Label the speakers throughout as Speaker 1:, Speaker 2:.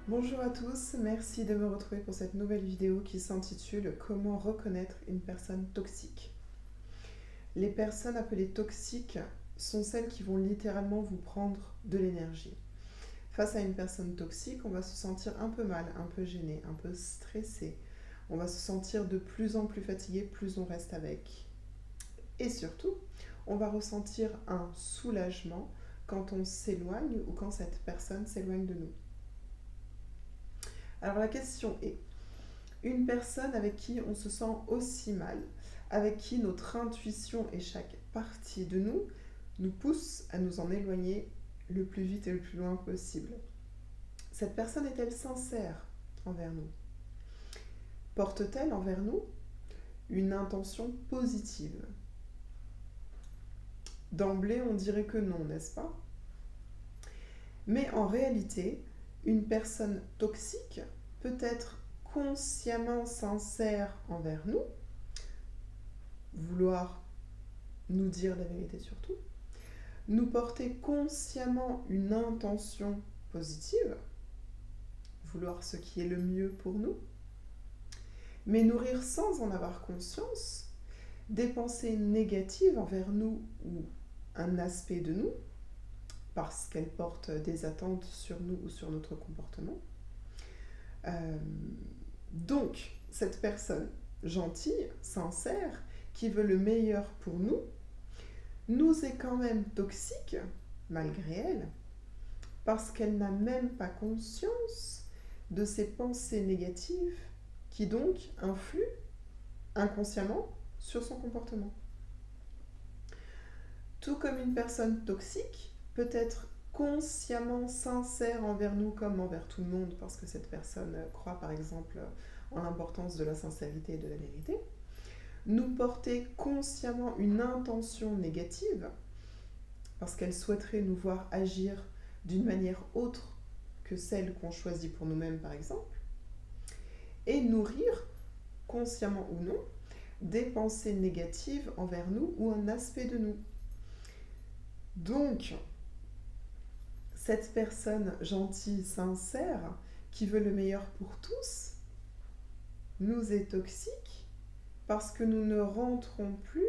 Speaker 1: Bonjour à tous, merci de me retrouver pour cette nouvelle vidéo qui s'intitule Comment reconnaître une personne toxique. Les personnes appelées toxiques sont celles qui vont littéralement vous prendre de l'énergie. Face à une personne toxique, on va se sentir un peu mal, un peu gêné, un peu stressé. On va se sentir de plus en plus fatigué, plus on reste avec. Et surtout, on va ressentir un soulagement quand on s'éloigne ou quand cette personne s'éloigne de nous. Alors la question est, une personne avec qui on se sent aussi mal, avec qui notre intuition et chaque partie de nous pousse à nous en éloigner le plus vite et le plus loin possible. Cette personne est-elle sincère envers nous? Porte-t-elle envers nous une intention positive? D'emblée, on dirait que non, n'est-ce pas? Mais en réalité, une personne toxique peut être consciemment sincère envers nous, vouloir nous dire la vérité surtout, nous porter consciemment une intention positive, vouloir ce qui est le mieux pour nous, mais nourrir sans en avoir conscience des pensées négatives envers nous ou un aspect de nous, parce qu'elles portent des attentes sur nous ou sur notre comportement. Donc, cette personne gentille, sincère, qui veut le meilleur pour nous est quand même toxique, malgré elle, parce qu'elle n'a même pas conscience de ses pensées négatives qui donc influent inconsciemment sur son comportement. Tout comme une personne toxique peut être consciemment sincère envers nous comme envers tout le monde, parce que cette personne croit par exemple en l'importance de la sincérité et de la vérité, nous porter consciemment une intention négative, parce qu'elle souhaiterait nous voir agir d'une manière autre que celle qu'on choisit pour nous-mêmes par exemple, et nourrir, consciemment ou non, des pensées négatives envers nous ou un aspect de nous. Donc, cette personne gentille, sincère, qui veut le meilleur pour tous, nous est toxique parce que nous ne rentrons plus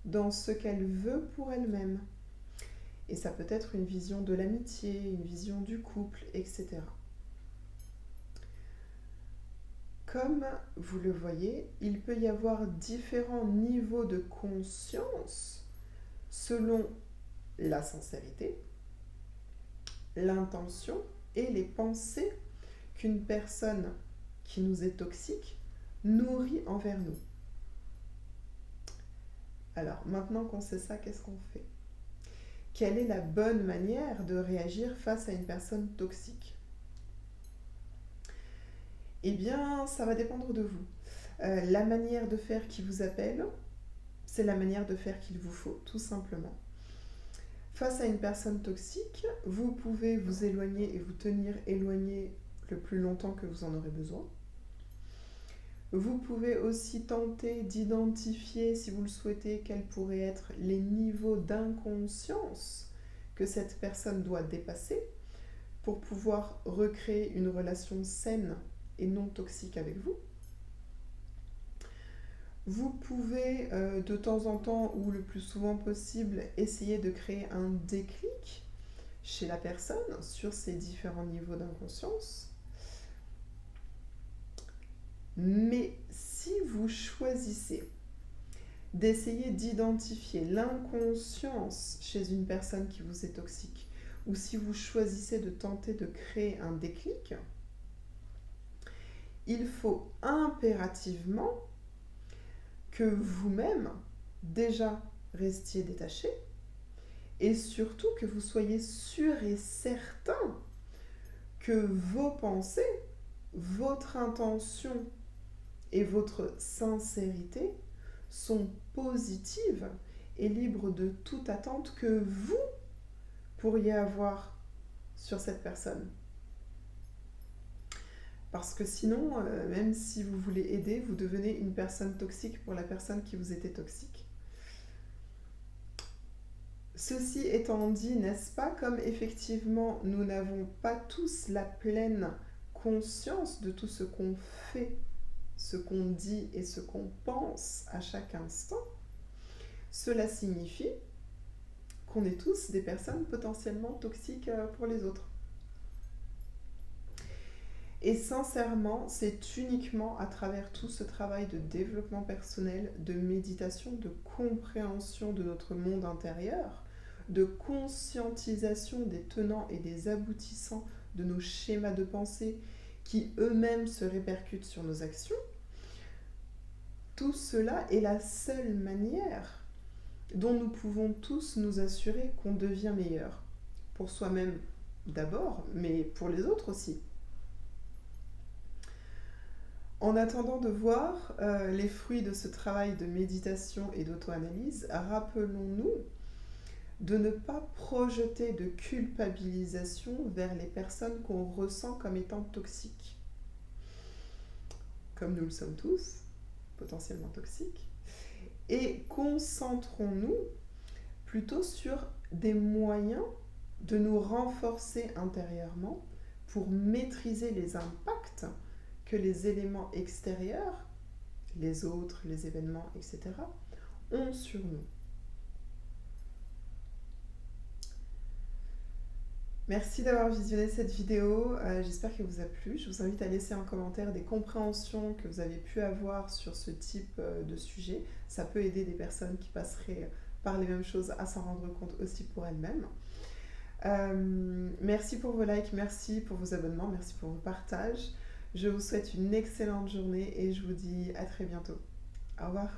Speaker 1: dans ce qu'elle veut pour elle-même. Et ça peut être une vision de l'amitié, une vision du couple, etc. Comme vous le voyez, il peut y avoir différents niveaux de conscience selon la sincérité, l'intention et les pensées qu'une personne qui nous est toxique nourrit envers nous. Alors, maintenant qu'on sait ça, qu'est-ce qu'on fait? Quelle est la bonne manière de réagir face à une personne toxique? Eh bien, ça va dépendre de vous. La manière de faire qui vous appelle, c'est la manière de faire qu'il vous faut, tout simplement. Face à une personne toxique, vous pouvez vous éloigner et vous tenir éloigné le plus longtemps que vous en aurez besoin. Vous pouvez aussi tenter d'identifier, si vous le souhaitez, quels pourraient être les niveaux d'inconscience que cette personne doit dépasser pour pouvoir recréer une relation saine et non toxique avec vous. Vous pouvez de temps en temps, ou le plus souvent possible, essayer de créer un déclic chez la personne sur ces différents niveaux d'inconscience. Mais si vous choisissez d'essayer d'identifier l'inconscience chez une personne qui vous est toxique, ou si vous choisissez de tenter de créer un déclic, il faut impérativement que vous-même, déjà, restiez détaché, et surtout que vous soyez sûr et certain que vos pensées, votre intention et votre sincérité sont positives et libres de toute attente que vous pourriez avoir sur cette personne. Parce que sinon, même si vous voulez aider, vous devenez une personne toxique pour la personne qui vous était toxique. Ceci étant dit, n'est-ce pas, comme effectivement nous n'avons pas tous la pleine conscience de tout ce qu'on fait, ce qu'on dit et ce qu'on pense à chaque instant, cela signifie qu'on est tous des personnes potentiellement toxiques pour les autres. Et sincèrement, c'est uniquement à travers tout ce travail de développement personnel, de méditation, de compréhension de notre monde intérieur, de conscientisation des tenants et des aboutissants de nos schémas de pensée qui eux-mêmes se répercutent sur nos actions. Tout cela est la seule manière dont nous pouvons tous nous assurer qu'on devient meilleur. Pour soi-même d'abord, mais pour les autres aussi. En attendant de voir les fruits de ce travail de méditation et d'auto-analyse, rappelons-nous de ne pas projeter de culpabilisation vers les personnes qu'on ressent comme étant toxiques. Comme nous le sommes tous, potentiellement toxiques. Et concentrons-nous plutôt sur des moyens de nous renforcer intérieurement pour maîtriser les impacts que les éléments extérieurs, les autres, les événements, etc., ont sur nous. Merci d'avoir visionné cette vidéo, j'espère qu'elle vous a plu. Je vous invite à laisser en commentaire des compréhensions que vous avez pu avoir sur ce type de sujet. Ça peut aider des personnes qui passeraient par les mêmes choses à s'en rendre compte aussi pour elles-mêmes. Merci pour vos likes, merci pour vos abonnements, merci pour vos partages. Je vous souhaite une excellente journée et je vous dis à très bientôt. Au revoir.